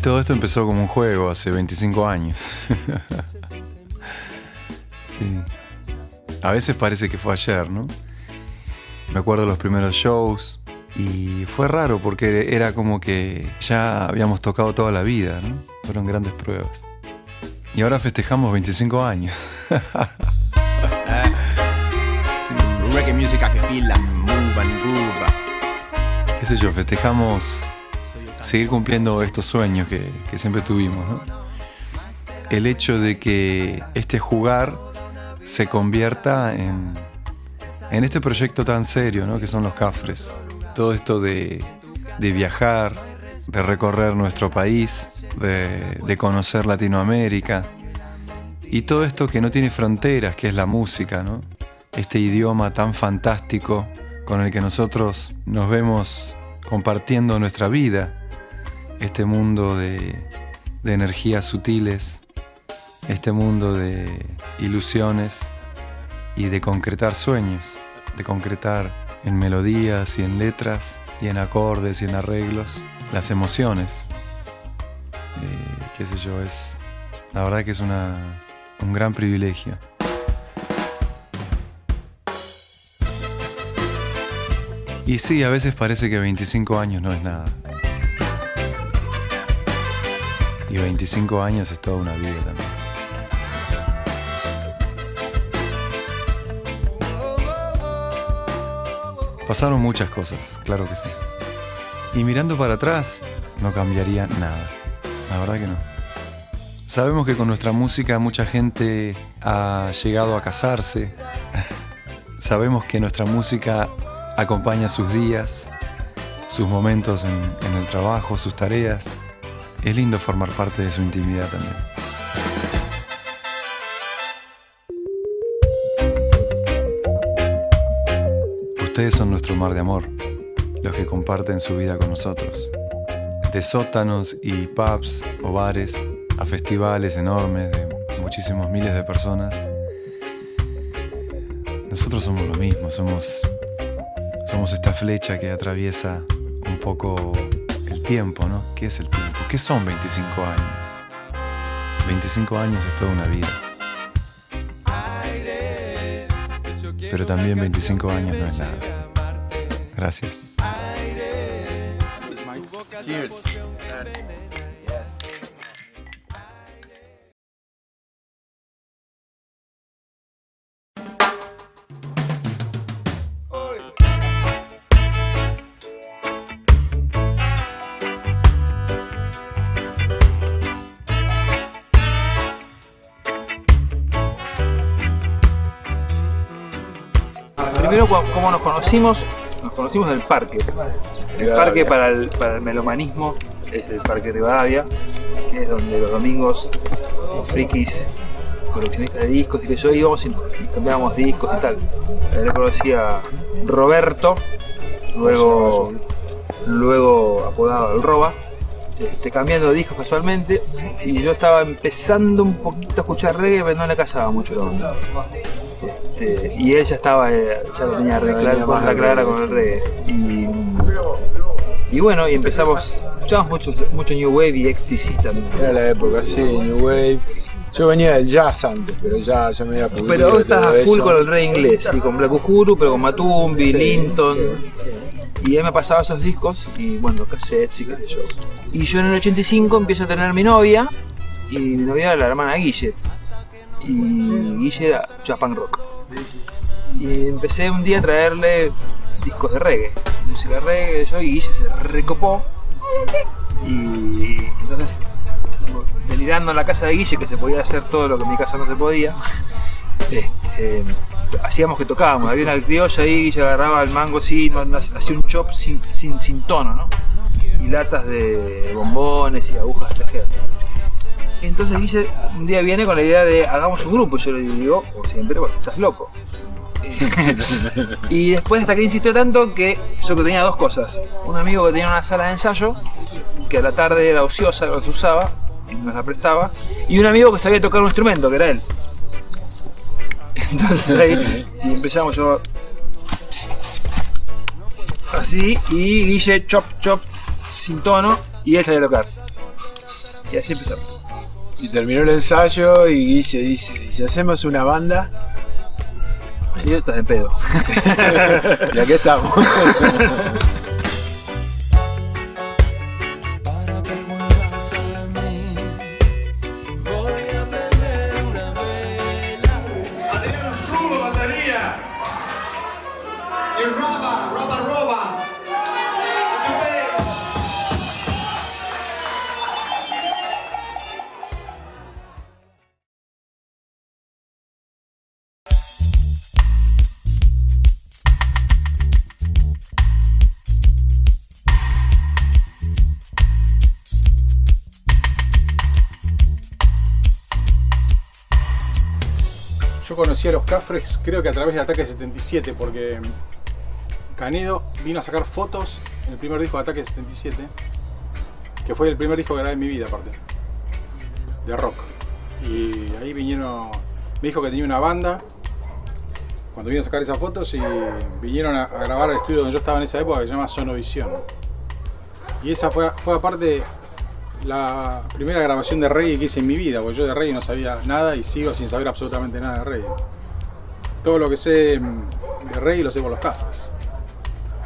Todo esto empezó como un juego hace 25 años. Sí. A veces parece que fue ayer, ¿no? Me acuerdo de los primeros shows y fue raro porque era como que ya habíamos tocado toda la vida, ¿no? Fueron grandes pruebas. Y ahora festejamos 25 años. Reggae music I can feel and move and groove. Qué sé yo, festejamos seguir cumpliendo estos sueños que siempre tuvimos, ¿no? El hecho de que este jugar se convierta en este proyecto tan serio, ¿no? Que son los Cafres. Todo esto de viajar, de recorrer nuestro país, de conocer Latinoamérica y todo esto que no tiene fronteras, que es la música, ¿no? Este idioma tan fantástico con el que nosotros nos vemos compartiendo nuestra vida, este mundo de energías sutiles, este mundo de ilusiones y de concretar sueños, de concretar en melodías y en letras y en acordes y en arreglos las emociones. Qué sé yo, la verdad que es un gran privilegio. Y sí, a veces parece que 25 años no es nada. Y 25 años es toda una vida también. Pasaron muchas cosas, claro que sí. Y mirando para atrás, no cambiaría nada. La verdad que no. Sabemos que con nuestra música mucha gente ha llegado a casarse. Sabemos que nuestra música acompaña sus días, sus momentos en el trabajo, sus tareas. Es lindo formar parte de su intimidad también. Ustedes son nuestro mar de amor, los que comparten su vida con nosotros. De sótanos y pubs o bares a festivales enormes de muchísimos miles de personas. Nosotros somos lo mismo, somos esta flecha que atraviesa un poco el tiempo, ¿no? ¿Qué es el tiempo? ¿Qué son 25 años? 25 años es toda una vida. Pero también 25 años no es nada. Gracias. Cheers. Primero, ¿cómo nos conocimos? Nos conocimos en el parque. El parque para el melomanismo es el Parque Rivadavia, que es donde los domingos los frikis, coleccionistas de discos y que yo íbamos y nos cambiábamos discos y tal. Ahí le conocí a Roberto, luego apodado El Roba, cambiando de discos casualmente, y yo estaba empezando un poquito a escuchar reggae, pero no le casaba mucho la onda. Y él ya lo tenía re clara con el reggae. Y bueno, y escuchábamos mucho New Wave y XTC también. Era la época, sí, New Wave. Yo venía del jazz antes, pero ya me había podido. Pero vos estás a full con el reggae inglés, y con Black Uhuru, pero con Matumbi, Linton. Sí. Y él me pasaba esos discos, y bueno, cassettes y qué sé yo. Y yo en el 85 empiezo a tener mi novia, y mi novia era la hermana Guille. Y Guille era Japan Rock. Y empecé un día a traerle discos de reggae, música reggae, y Guille se recopó. Y entonces, delirando en la casa de Guille, que se podía hacer todo lo que en mi casa no se podía, hacíamos que tocábamos. Había una criolla ahí, Guille agarraba el mango así, hacía un chop sin tono, ¿no? Y latas de bombones y agujas de tejer. Entonces Guille un día viene con la idea de hagamos un grupo. Yo le digo, como siempre, bueno, estás loco. Y después hasta que insistió tanto que yo tenía dos cosas. Un amigo que tenía una sala de ensayo, que a la tarde era ociosa, lo que usaba, y nos la prestaba. Y un amigo que sabía tocar un instrumento, que era él. Entonces ahí y empezamos yo. así, y Guille chop, chop, sin tono, y él salía a tocar. Y así empezamos. Y terminó el ensayo y Guille dice, ¿y si hacemos una banda? Y yo, estás de pedo. Y aquí estamos. Yo conocí a los Cafres creo que a través de Ataque 77 porque Canedo vino a sacar fotos en el primer disco de Ataque 77, que fue el primer disco que grabé en mi vida aparte, de rock. Y ahí vinieron, me dijo que tenía una banda cuando vino a sacar esas fotos y vinieron a grabar el estudio donde yo estaba en esa época que se llama Sonovisión. Y esa fue aparte la primera grabación de reggae que hice en mi vida, porque yo de reggae no sabía nada y sigo sin saber absolutamente nada de reggae. Todo lo que sé de reggae lo sé por los Cafres.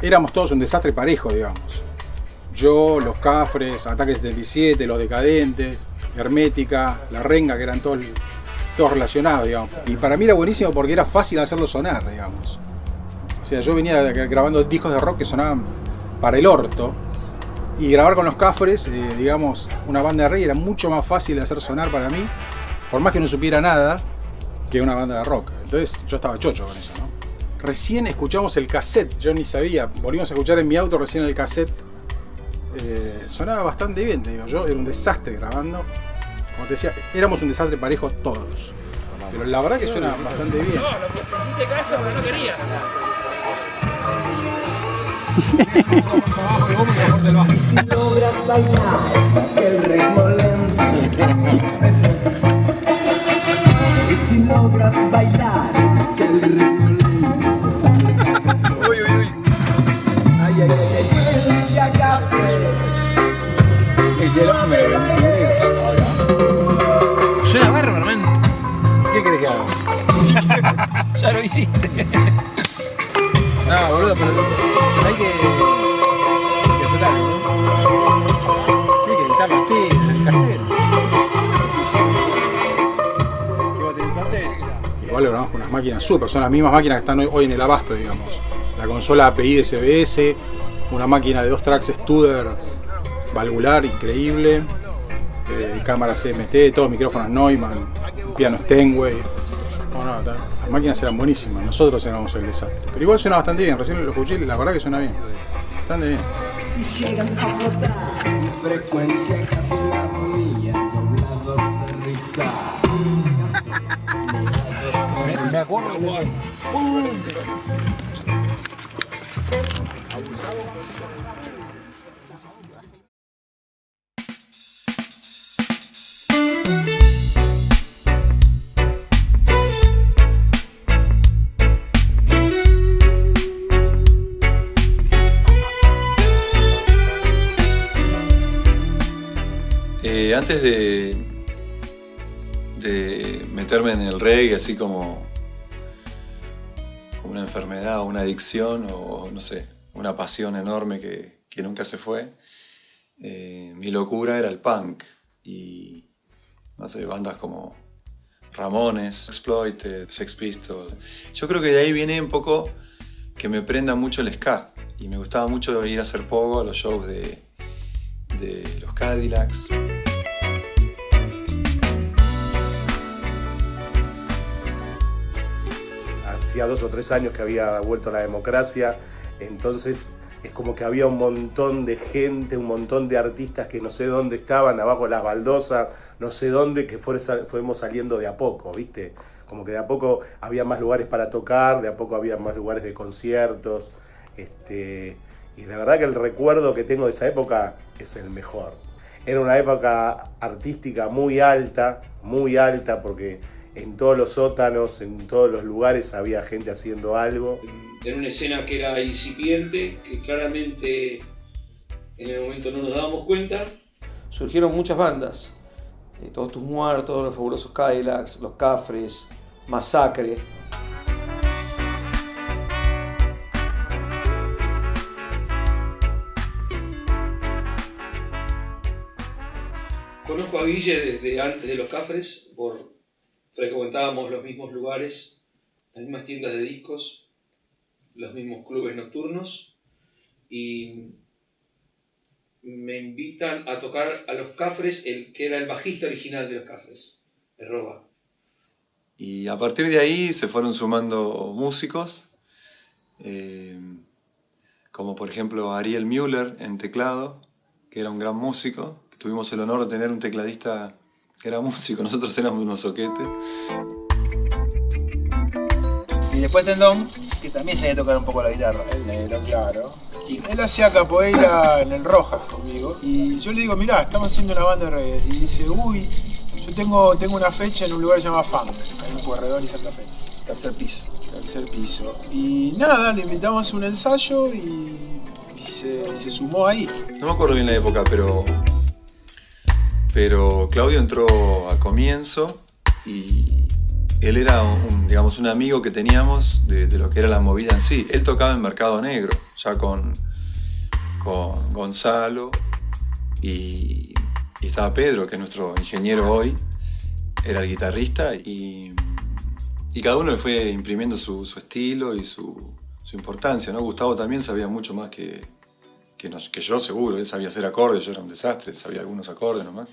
Éramos todos un desastre parejo, digamos. Yo, los Cafres, Ataque 77, Los Decadentes, Hermética, La Renga, que eran todos relacionados, digamos. Y para mí era buenísimo porque era fácil hacerlo sonar, digamos. O sea, yo venía grabando discos de rock que sonaban para el orto. Y grabar con los Cafres, digamos, una banda de reggae era mucho más fácil de hacer sonar para mí, por más que no supiera nada, que una banda de rock. Entonces yo estaba chocho con eso, ¿no? Recién escuchamos el cassette, yo ni sabía, volvimos a escuchar en mi auto recién el cassette. Sonaba bastante bien, te digo, yo era un desastre grabando. Como te decía, éramos un desastre parejo todos. Pero la verdad que suena bastante bien. No, lo que hiciste caso porque no querías. Si logras bailar el ritmo lento, y si logras bailar el ritmo lento, uy, uy, uy, ay, ay, ay, el Chacafre, Suena bárbaro, man. ¿Qué querés que haga? Ya lo hiciste. No, boludo, pero hay que sonar, ¿no? Tiene que editarlo así, en el cassette. ¿Qué va a tener un sartén? Igual lo grabamos con unas máquinas súper, son las mismas máquinas que están hoy en el abasto, digamos. La consola API de CBS, una máquina de 2 tracks Studer valvular, increíble, cámara CMT, todos micrófonos Neumann, piano Steinway. No, las máquinas eran buenísimas, nosotros éramos el desastre. Pero igual suena bastante bien, recién lo escuché, la verdad que suena bien. Bastante bien. y llegan a flotar, frecuencia casi la armonía, doblados de risa. Me acuerdo de... Antes de meterme en el reggae así como una enfermedad o una adicción o no sé, una pasión enorme que nunca se fue, mi locura era el punk y no sé, bandas como Ramones, Exploited, Sex Pistols. Yo creo que de ahí viene un poco que me prenda mucho el ska y me gustaba mucho ir a hacer pogo a los shows de los Cadillacs. Hacía 2 o 3 años que había vuelto la democracia, entonces es como que había un montón de gente, un montón de artistas que no sé dónde estaban, abajo de las baldosas, no sé dónde, que fuimos saliendo de a poco, ¿viste? Como que de a poco había más lugares para tocar, de a poco había más lugares de conciertos, y la verdad que el recuerdo que tengo de esa época es el mejor. Era una época artística muy alta, porque en todos los sótanos, en todos los lugares había gente haciendo algo. En una escena que era incipiente, que claramente en el momento no nos dábamos cuenta, surgieron muchas bandas. Todos Tus Muertos, Los Fabulosos Cadillacs, Los Cafres, Masacre. Conozco a Guille desde antes de Los Cafres, frecuentábamos los mismos lugares, las mismas tiendas de discos, los mismos clubes nocturnos, y me invitan a tocar a Los Cafres, el que era el bajista original de Los Cafres, de Roba. Y a partir de ahí se fueron sumando músicos, como por ejemplo Ariel Müller en teclado, que era un gran músico. Tuvimos el honor de tener un tecladista que era músico, nosotros éramos unos soquetes. Y después Tendón, que también sabía tocar un poco la guitarra. El negro, claro. Él hacía capoeira en el Rojas conmigo. Y yo le digo, mirá, estamos haciendo una banda de reggae. Y dice, uy, yo tengo una fecha en un lugar que se llama Funk, en Pueyrredón y Santa Fe. Tercer piso. Tercer piso. Y nada, le invitamos a un ensayo y se sumó ahí. No me acuerdo bien la época, pero Claudio entró a comienzo y él era un amigo que teníamos de lo que era la movida en sí. Él tocaba en Mercado Negro, ya con Gonzalo y estaba Pedro, que es nuestro ingeniero hoy, era el guitarrista y cada uno le fue imprimiendo su estilo y su importancia, ¿no? Gustavo también sabía mucho más que yo, seguro. Él sabía hacer acordes, yo era un desastre, sabía algunos acordes nomás.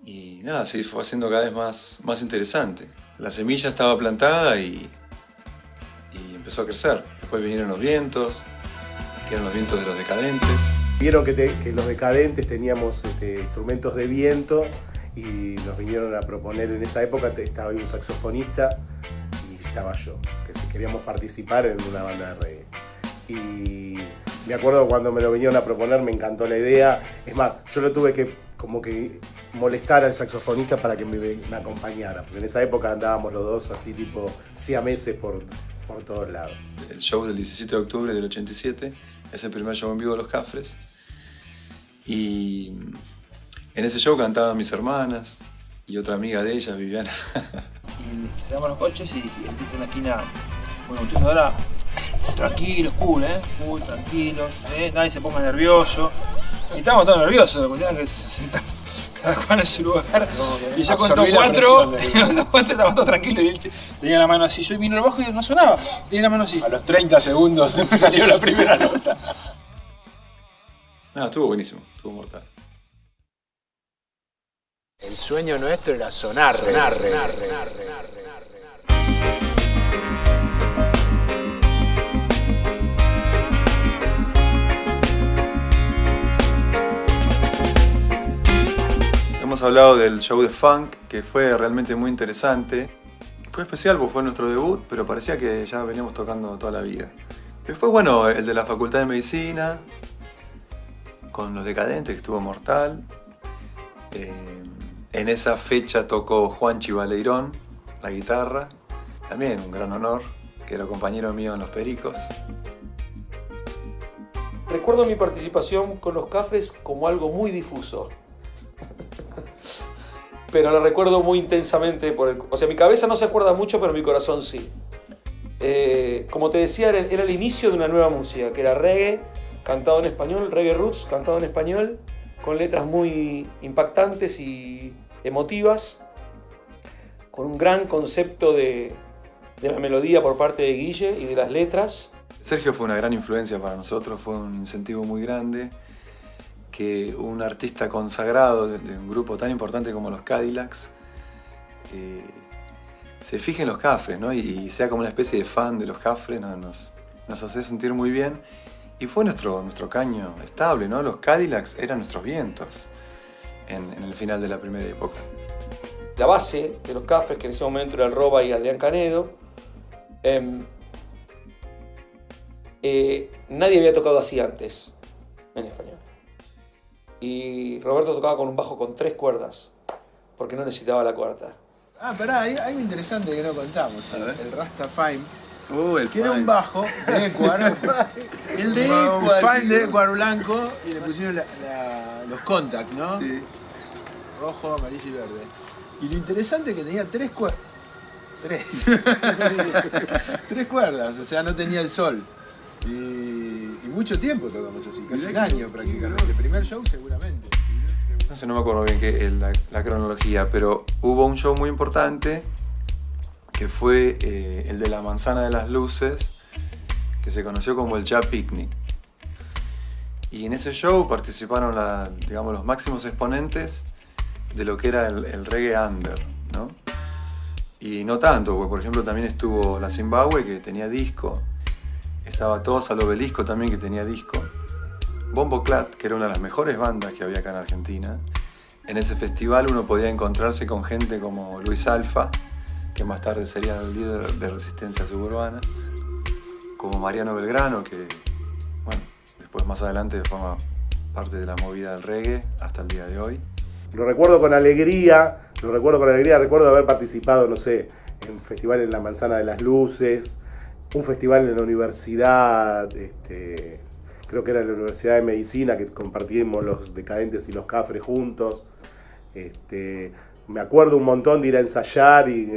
Y nada, se fue haciendo cada vez más interesante. La semilla estaba plantada y empezó a crecer. Después vinieron los vientos, que eran los vientos de los Decadentes. Vieron que los Decadentes teníamos instrumentos de viento y nos vinieron a proponer. En esa época estaba ahí un saxofonista y estaba yo, que si queríamos participar en una banda de reggae. Y me acuerdo cuando me lo vinieron a proponer, me encantó la idea. Es más, yo lo tuve que molestar al saxofonista para que me acompañara, porque en esa época andábamos los dos así tipo siameses por todos lados. El show del 17 de octubre del 87 es el primer show en vivo de Los Cafres. Y en ese show cantaban mis hermanas y otra amiga de ellas, Viviana. Y cerramos los coches y empieza en la esquina. Bueno, ustedes ahora tranquilos, cool, muy tranquilos, nadie se ponga nervioso. Y estábamos todos nerviosos, porque tenían que sentar cada cual en su lugar. Y yo cuento cuatro, estábamos todos tranquilos. Y él tenía la mano así. Yo vino el bajo y no sonaba. Tenía la mano así. A los 30 segundos me salió la primera nota. No, estuvo buenísimo, estuvo mortal. El sueño nuestro era sonar. Hemos hablado del show de funk, que fue realmente muy interesante. Fue especial porque fue nuestro debut, pero parecía que ya veníamos tocando toda la vida. Después, bueno, el de la Facultad de Medicina, con Los Decadentes, que estuvo mortal. En esa fecha tocó Juanchi Baleirón, la guitarra. También un gran honor, que era compañero mío en Los Pericos. Recuerdo mi participación con Los Cafres como algo muy difuso. Pero la recuerdo muy intensamente. O sea, mi cabeza no se acuerda mucho, pero mi corazón sí. Como te decía, era el inicio de una nueva música, que era reggae, cantado en español, reggae roots, cantado en español, con letras muy impactantes y emotivas, con un gran concepto de la melodía por parte de Guille y de las letras. Sergio fue una gran influencia para nosotros, fue un incentivo muy grande. Que un artista consagrado de un grupo tan importante como los Cadillacs se fije en Los Cafres, ¿no? y sea como una especie de fan de Los Cafres, nos hace sentir muy bien. Y fue nuestro caño estable, ¿no? Los Cadillacs eran nuestros vientos en el final de la primera época. La base de Los Cafres, que en ese momento era el Roba y Adrián Canedo, nadie había tocado así antes en español. Y Roberto tocaba con un bajo con 3 cuerdas, porque no necesitaba la cuarta. Ah, pará, hay algo interesante que no contamos. El Rasta Fime. El Que era un bajo de Ecuador. El de Un Ecuador. Fime de Ecuador blanco y le pusieron los Contact, ¿no? Sí. Rojo, amarillo y verde. Y lo interesante es que tenía 3 cuerdas. 3 cuerdas, o sea, no tenía el sol. Y mucho tiempo tocamos así, casi un año prácticamente. El primer show seguramente. No sé, no me acuerdo bien la cronología, pero hubo un show muy importante que fue el de la Manzana de las Luces, que se conoció como el Jazz Picnic. Y en ese show participaron digamos, los máximos exponentes de lo que era el reggae under, ¿no? Y no tanto, porque por ejemplo también estuvo la Zimbabue, que tenía disco, estaba Todos al Obelisco también, que tenía disco, Bombo Clat, que era una de las mejores bandas que había acá en Argentina. En ese festival uno podía encontrarse con gente como Luis Alfa, que más tarde sería el líder de Resistencia Suburbana, como Mariano Belgrano, que bueno, después más adelante forma parte de la movida del reggae hasta el día de hoy. Lo recuerdo con alegría, recuerdo haber participado, no sé, en un festival en la Manzana de las Luces, un festival en la universidad, creo que era en la Universidad de Medicina, que compartimos los Decadentes y los Cafres juntos. Me acuerdo un montón de ir a ensayar y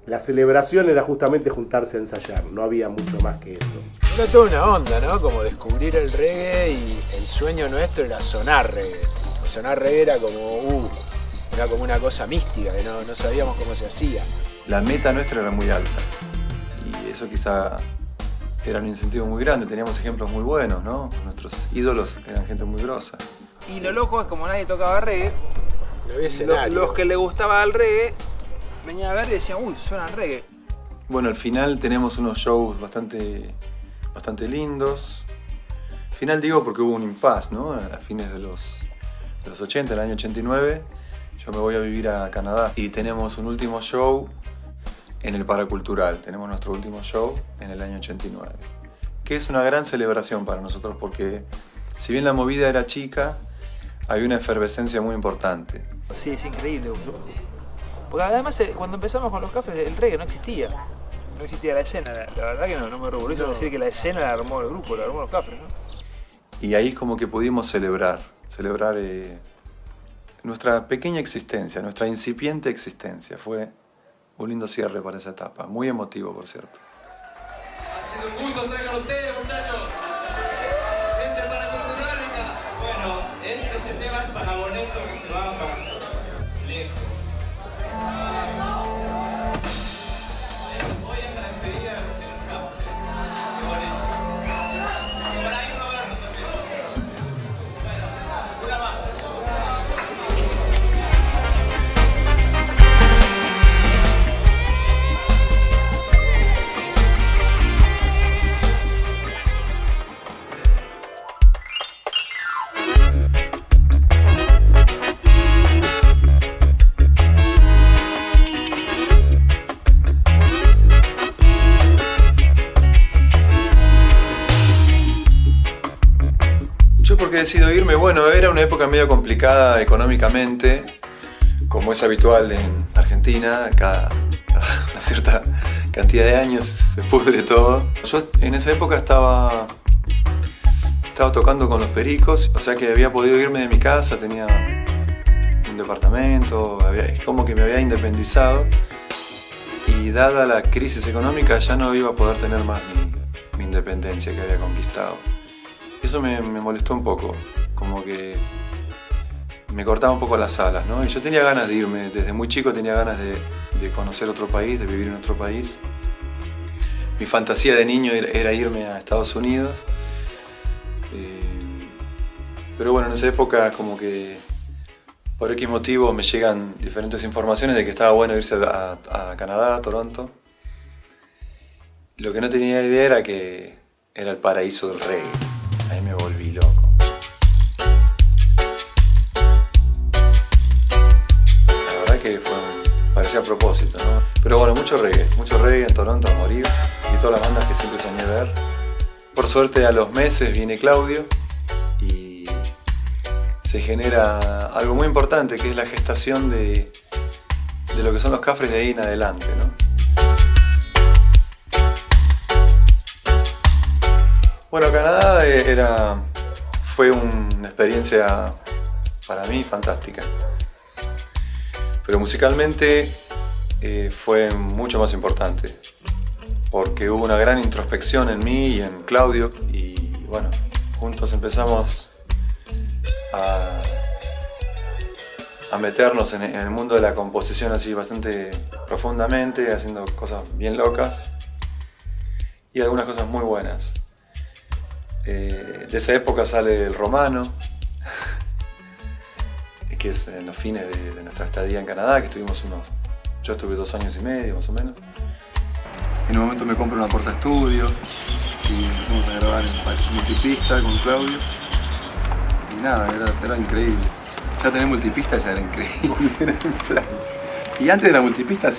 la celebración era justamente juntarse a ensayar, no había mucho más que eso. Era toda una onda, ¿no? Como descubrir el reggae y el sueño nuestro era sonar reggae. Sonar reggae era como una cosa mística, que no sabíamos cómo se hacía. La meta nuestra era muy alta y eso quizá era un incentivo muy grande, teníamos ejemplos muy buenos, ¿no? Nuestros ídolos eran gente muy grosa. Y lo loco es como nadie tocaba reggae, Los los que le gustaba el reggae venían a ver y decían, uy, suena reggae. Bueno, al final tenemos unos shows bastante lindos. Final digo porque hubo un impasse, ¿no? A fines de los 80, el año 89, yo me voy a vivir a Canadá y tenemos un último show en el Paracultural. Tenemos nuestro último show en el año 89, que es una gran celebración para nosotros porque si bien la movida era chica, había una efervescencia muy importante. Sí, es increíble. Porque además cuando empezamos con los cafés el reggae no existía. No existía la escena. La verdad que no me orgullo decir que la escena la armó el grupo, la armó los cafés, ¿no? Y ahí es como que pudimos celebrar nuestra pequeña existencia, nuestra incipiente existencia. Fue un lindo cierre para esa etapa, muy emotivo, por cierto. Ha sido un gusto estar con ustedes, muchachos. Gente paraculturálica. Bueno, este tema es para boletos que se van para lejos. Hoy es la despedida de los cafés. Qué bonito. Y por ahí no vernos también. Bueno, una más. ¿Por qué decido irme? Bueno, era una época medio complicada económicamente, como es habitual en Argentina, cada una cierta cantidad de años se pudre todo. Yo en esa época estaba tocando con los Pericos, o sea que había podido irme de mi casa, tenía un departamento, es como que me había independizado y dada la crisis económica ya no iba a poder tener más mi independencia que había conquistado. Eso me molestó un poco, como que me cortaba un poco las alas, ¿no? Y yo tenía ganas de irme, desde muy chico tenía ganas de conocer otro país, de vivir en otro país. Mi fantasía de niño era irme a Estados Unidos. Pero bueno, en esa época como que por X motivo me llegan diferentes informaciones de que estaba bueno irse a Canadá, a Toronto. Lo que no tenía idea era que era el paraíso del reggae. Ahí me volví loco. La verdad que parecía a propósito, ¿no? Pero bueno, mucho reggae en Toronto a morir y todas las bandas que siempre soñé ver. Por suerte a los meses viene Claudio y se genera algo muy importante que es la gestación de de lo que son los Cafres de ahí en adelante, ¿no? Bueno, Canadá fue una experiencia para mí fantástica. Pero musicalmente fue mucho más importante. Porque hubo una gran introspección en mí y en Claudio. Y bueno, juntos empezamos a meternos en el mundo de la composición así bastante profundamente, haciendo cosas bien locas y algunas cosas muy buenas. De esa época sale El Romano, que es en los fines de nuestra estadía en Canadá, que yo estuve 2 años y medio más o menos. En un momento me compro una portaestudio y empezamos a grabar en multipista con Claudio. Y nada, era increíble. Ya tener multipista ya era increíble, era un flash. Y antes de la multipista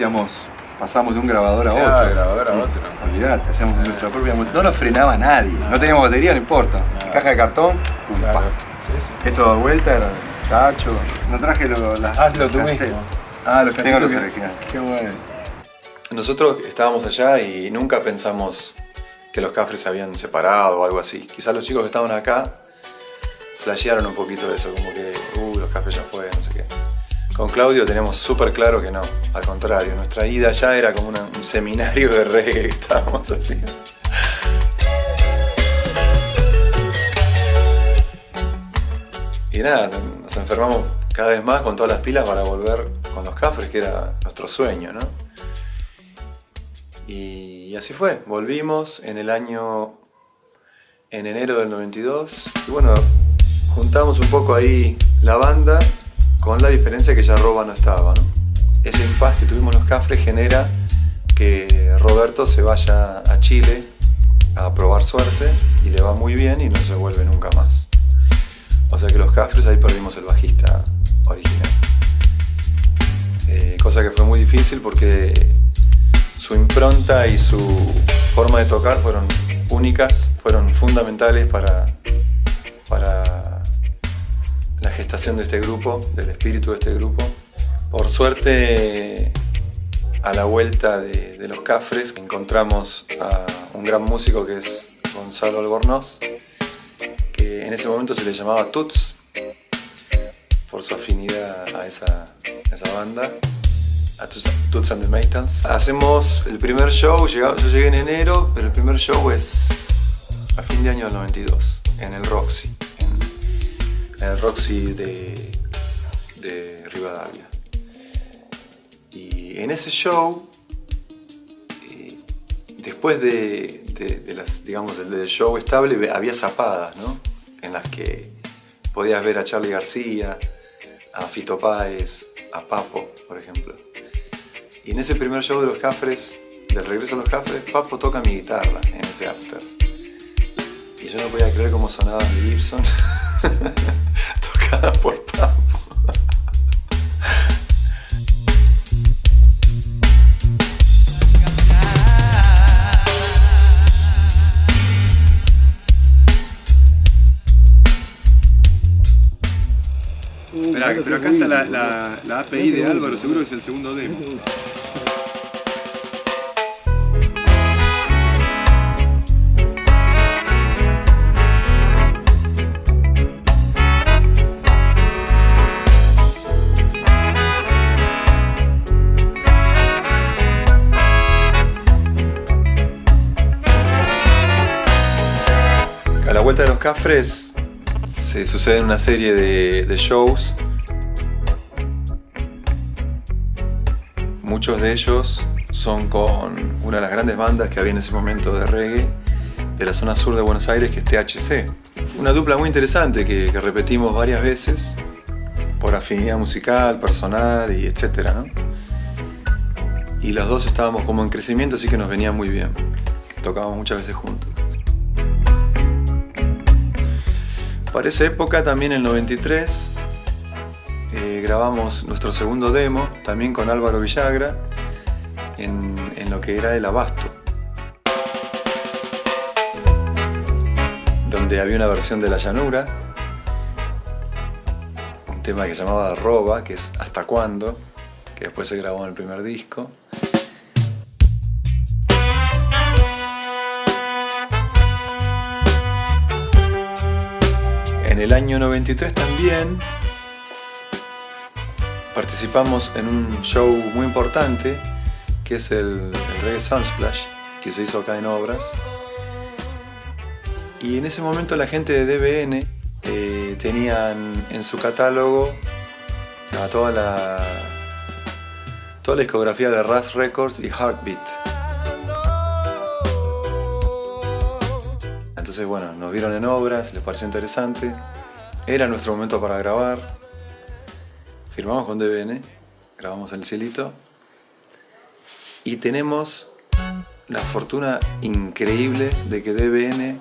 pasamos de un grabador a otro. grabador a otro. Olvidate, hacíamos nuestra propia multipista. No nos frenaba nadie, no teníamos batería, no importa. Caja de cartón, pum, Claro. pa. Sí. Esto da vuelta, era tacho. No traje las Hazlo tú cassettes. mismo. Los Tengo los originales. Qué bueno. Nosotros estábamos allá y nunca pensamos que los Cafres se habían separado o algo así. Quizás los chicos que estaban acá flashearon un poquito eso, como que los Cafres ya fue, no sé qué. Con Claudio teníamos súper claro que no, al contrario, nuestra ida allá era como un seminario de reggae que estábamos haciendo. Y nada, nos enfermamos cada vez más con todas las pilas para volver con los Cafres, que era nuestro sueño, ¿no? Y así fue, volvimos en enero del 92 y bueno, juntamos un poco ahí la banda con la diferencia que ya Roba no estaba, ¿no? Ese impasse que tuvimos los Cafres genera que Roberto se vaya a Chile a probar suerte y le va muy bien y no se vuelve nunca más. O sea que los Cafres ahí perdimos el bajista original. Cosa que fue muy difícil porque su impronta y su forma de tocar fueron únicas, fueron fundamentales para la gestación de este grupo, del espíritu de este grupo. Por suerte, a la vuelta de los Cafres encontramos a un gran músico que es Gonzalo Albornoz, que en ese momento se le llamaba Tuts, por su afinidad a esa banda, a Tuts and the Maytals. Hacemos el primer show, yo llegué en enero, pero el primer show es a fin de año del 92, en el Roxy, en el Roxy de Rivadavia. Y en ese show, después del show estable, había zapadas, ¿no? En las que podías ver a Charly García, a Fito Páez, a Papo, por ejemplo. Y en ese primer show de los Cafres, del regreso a los Cafres, Papo toca mi guitarra en ese after. Y yo no podía creer cómo sonaba mi Gibson tocada por Papo. Pero acá está la API de Álvaro, seguro que es el segundo demo. A la vuelta de los Cafres se suceden una serie de shows. Muchos de ellos son con una de las grandes bandas que había en ese momento de reggae de la zona sur de Buenos Aires, que es THC. Una dupla muy interesante que repetimos varias veces por afinidad musical, personal y etcétera, ¿no? Y los dos estábamos como en crecimiento, así que nos venía muy bien. Tocábamos muchas veces juntos. Para esa época, también en el 93, grabamos nuestro segundo demo, también con Álvaro Villagra, en lo que era El Abasto, donde había una versión de La Llanura, un tema que se llamaba Roba, que es Hasta Cuándo, que después se grabó en el primer disco. En el año 93 también participamos en un show muy importante que es el Reggae Sunsplash, que se hizo acá en Obras. Y en ese momento la gente de DBN tenían en su catálogo a toda la discografía de Rush Records y Heartbeat. Entonces, bueno, nos vieron en Obras, les pareció interesante. Era nuestro momento para grabar. Firmamos con DBN, grabamos El Cielito. Y tenemos la fortuna increíble de que DBN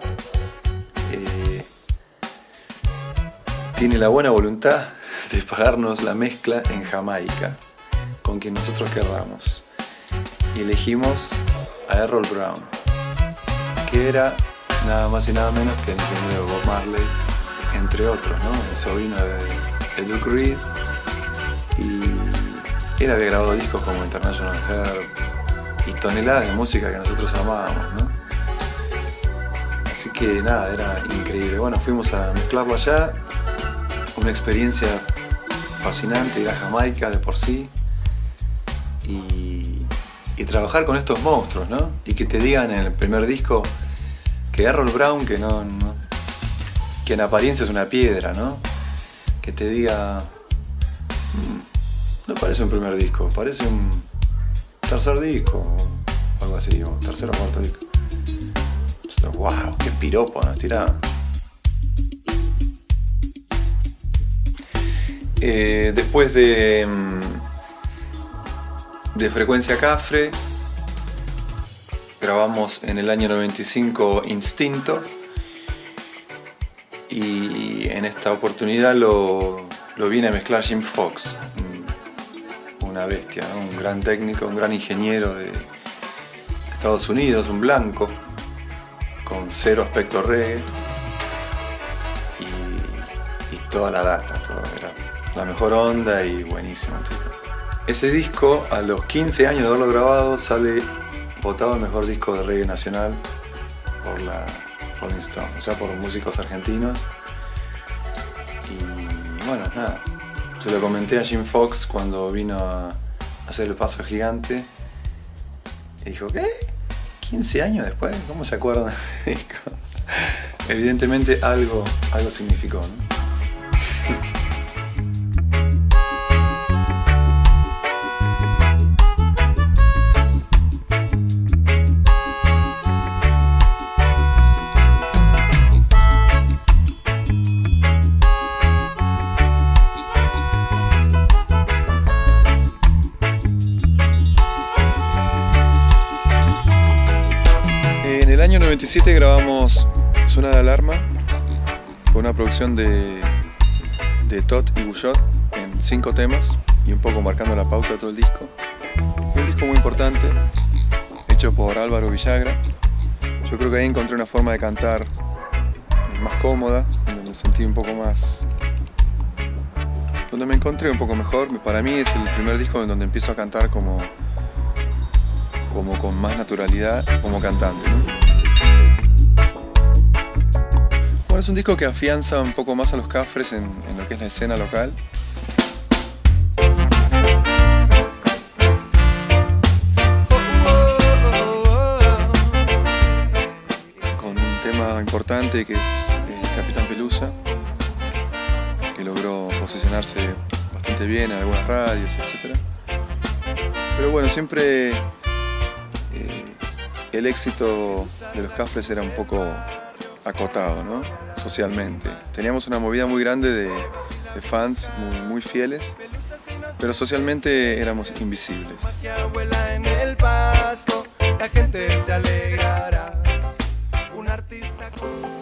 tiene la buena voluntad de pagarnos la mezcla en Jamaica con quien nosotros querramos. Y elegimos a Errol Brown, que era nada más y nada menos que el ingeniero Bob Marley, entre otros, ¿no? El sobrino de Duke Reed. Y él había grabado discos como International Herb y toneladas de música que nosotros amábamos, ¿no? Así que nada, era increíble. Bueno, fuimos a mezclarlo allá, una experiencia fascinante, ir a Jamaica de por sí y trabajar con estos monstruos, ¿no? Y que te digan en el primer disco que Errol Brown, que que en apariencia es una piedra, ¿no? Que te diga, no parece un primer disco, parece un tercer disco o algo así, o tercer o cuarto disco. Nosotros, wow, qué piropo nos tiraban. Después de Frecuencia Cafre, grabamos en el año 95 Instinto, y en esta oportunidad lo viene a mezclar Jim Fox, una bestia, ¿no? Un gran técnico, un gran ingeniero de Estados Unidos, un blanco con cero aspecto reggae y toda la data, todo era la mejor onda y buenísimo. Ese disco, a los 15 años de haberlo grabado, sale votado el mejor disco de reggae nacional por la Rolling Stone, o sea, por músicos argentinos. Y bueno, nada, se lo comenté a Jim Fox cuando vino a hacer El Paso Gigante y dijo, ¿qué? ¿15 años después? ¿Cómo se acuerdan de ese disco? Evidentemente algo significó, ¿no? En el año 97 grabamos Zona de Alarma, con una producción de Todd y Bouchot en 5 temas y un poco marcando la pauta de todo el disco. Un disco muy importante, hecho por Álvaro Villagra. Yo creo que ahí encontré una forma de cantar más cómoda, donde me sentí un poco más... donde me encontré un poco mejor. Para mí es el primer disco en donde empiezo a cantar como con más naturalidad, como cantante, ¿no? Bueno, es un disco que afianza un poco más a los Cafres en lo que es la escena local. Con un tema importante que es Capitán Pelusa, que logró posicionarse bastante bien en algunas radios, etc. Pero bueno, siempre el éxito de los Cafres era un poco acotado, ¿no? Socialmente. Teníamos una movida muy grande de fans muy fieles, pero socialmente éramos invisibles.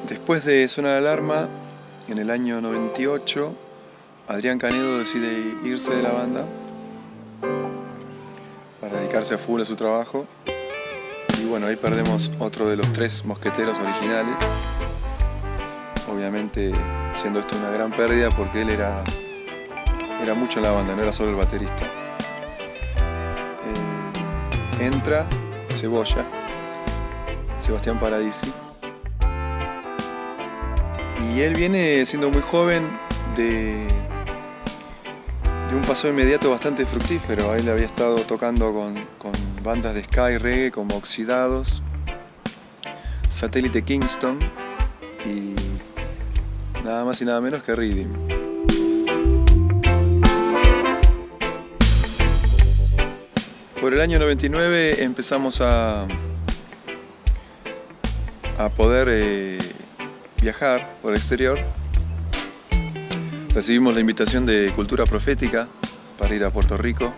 Después de Zona de Alarma, en el año 98, Adrián Canedo decide irse de la banda para dedicarse a full a su trabajo. Y bueno, ahí perdemos otro de los 3 mosqueteros originales. Obviamente siendo esto una gran pérdida porque él era mucho en la banda, no era solo el baterista. entra Cebolla, Sebastián Paradisi. Y él viene siendo muy joven de un paso inmediato bastante fructífero. Él había estado tocando con bandas de ska y reggae como Oxidados, Satélite Kingston y nada más y nada menos que Rhythm. Por el año 99 empezamos a poder viajar por el exterior. Recibimos la invitación de Cultura Profética para ir a Puerto Rico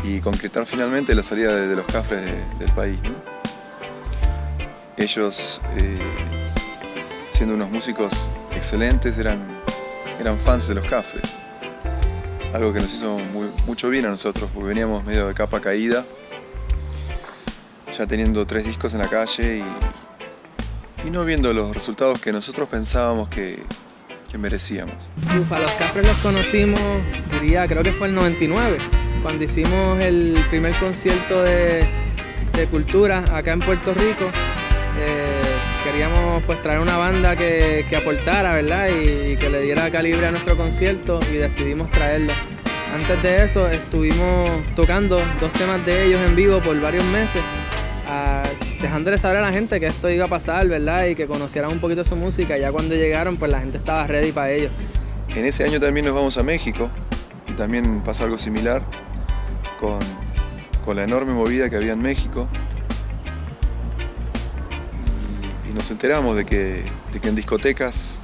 y concretar finalmente la salida de los Cafres del país, ¿no? Ellos, siendo unos músicos excelentes, eran fans de los Cafres. Algo que nos hizo mucho bien a nosotros, porque veníamos medio de capa caída, ya teniendo 3 discos en la calle y no viendo los resultados que nosotros pensábamos que merecíamos. A los Cafres los conocimos, creo que fue el 99, cuando hicimos el primer concierto de cultura acá en Puerto Rico. Queríamos pues traer una banda que aportara, ¿verdad? Y que le diera calibre a nuestro concierto y decidimos traerlo. Antes de eso estuvimos tocando 2 temas de ellos en vivo por varios meses, dejándole saber a la gente que esto iba a pasar, ¿verdad? Y que conocieran un poquito su música. Ya cuando llegaron, pues la gente estaba ready para ellos. En ese año también nos vamos a México y también pasa algo similar con la enorme movida que había en México. Y nos enteramos de que en discotecas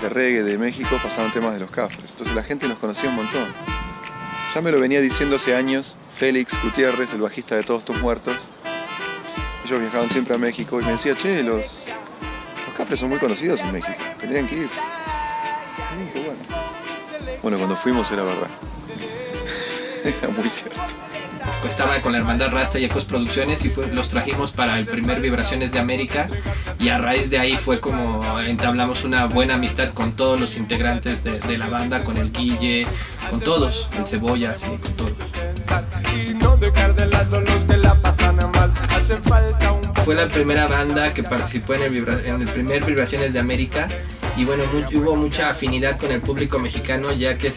de reggae de México pasaban temas de los Cafres. Entonces la gente nos conocía un montón. Ya me lo venía diciendo hace años Félix Gutiérrez, el bajista de Todos Tus Muertos. Ellos viajaban siempre a México y me decía, che, los Cafres son muy conocidos en México, tendrían que ir. Qué bueno. Bueno, cuando fuimos era verdad. Era muy cierto. Estaba con la Hermandad Rasta y Ecos Producciones y los trajimos para el primer Vibraciones de América, y a raíz de ahí fue como entablamos una buena amistad con todos los integrantes de la banda, con el Guille, con todos, el Cebolla, así, con todos. Fue la primera banda que participó en el primer Vibraciones de América. Y bueno, hubo mucha afinidad con el público mexicano, ya que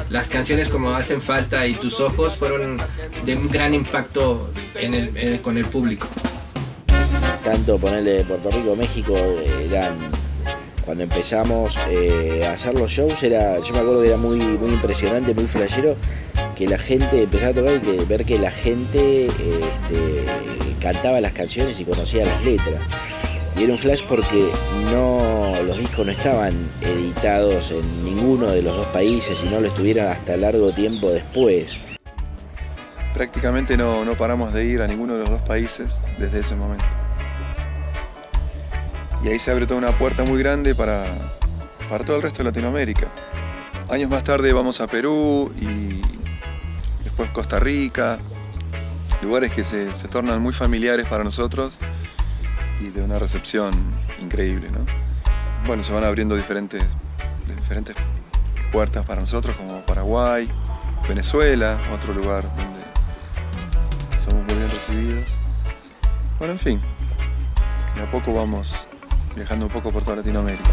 las canciones como Hacen Falta y Tus Ojos fueron de un gran impacto con el público. Tanto ponerle Puerto Rico, México, cuando empezamos a hacer los shows, yo me acuerdo que era muy impresionante, muy flashero, que la gente empezaba a tocar y ver que la gente cantaba las canciones y conocía las letras. Y era un flash porque los discos no estaban editados en ninguno de los 2 países y no lo estuvieron hasta largo tiempo después. Prácticamente no paramos de ir a ninguno de los 2 países desde ese momento. Y ahí se abre toda una puerta muy grande para todo el resto de Latinoamérica. Años más tarde vamos a Perú y después Costa Rica, lugares que se tornan muy familiares para nosotros y de una recepción increíble, ¿no? Bueno, se van abriendo diferentes puertas para nosotros, como Paraguay, Venezuela, otro lugar donde somos muy bien recibidos. Bueno, en fin, de a poco vamos viajando un poco por toda Latinoamérica.